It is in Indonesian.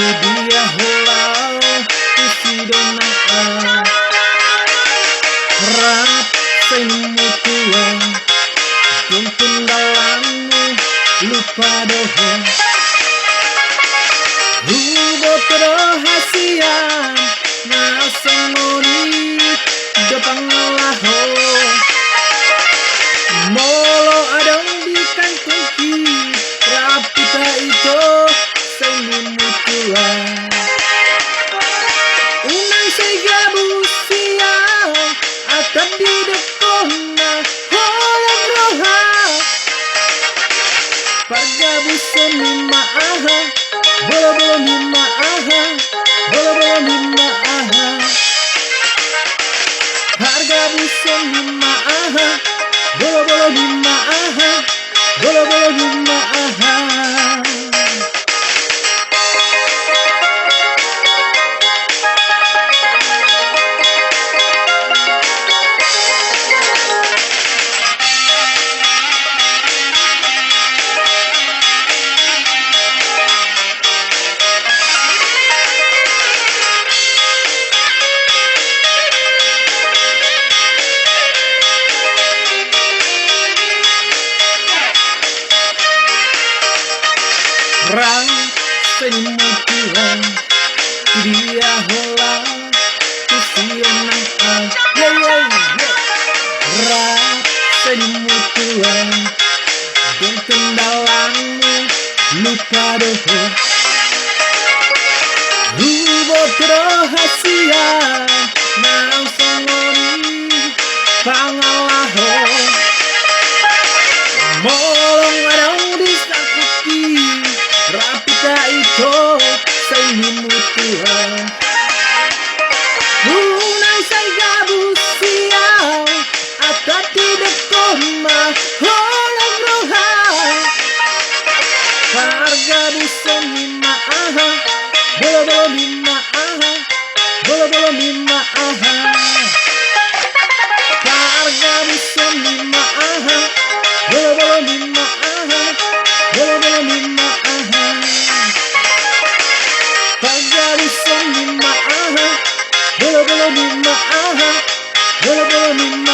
dia holau isi dona rap semu tua tuntun dalammu lupa doho Hubot rahasia nasamoni depan ngalaho molo adong di kantongki rapita itu semu tua unang segabus siang atap di dekona holang roha pargabus semima aha bolo-bolo mima aha bolo-bolo mima aha harga busong mima aha bolo-bolo mima aha bolo-bolo mima aha Rang semu tulang dia hola kusionang rang semu tulang dan kendalamu lupa doho Hubot rahasia nang songoni pangalaho molong adong disakuti rapita itu semu Tuhan unang say gabus siang atau tidak koma holang roha harga busong mima aha bolo-bolo mima aha bolo-bolo mima aha harga busong mima aha bolo-bolo mima aha bolo-bolo mima aha pagabusong mima aha bolo-bolo mima aha bolo-bolo mima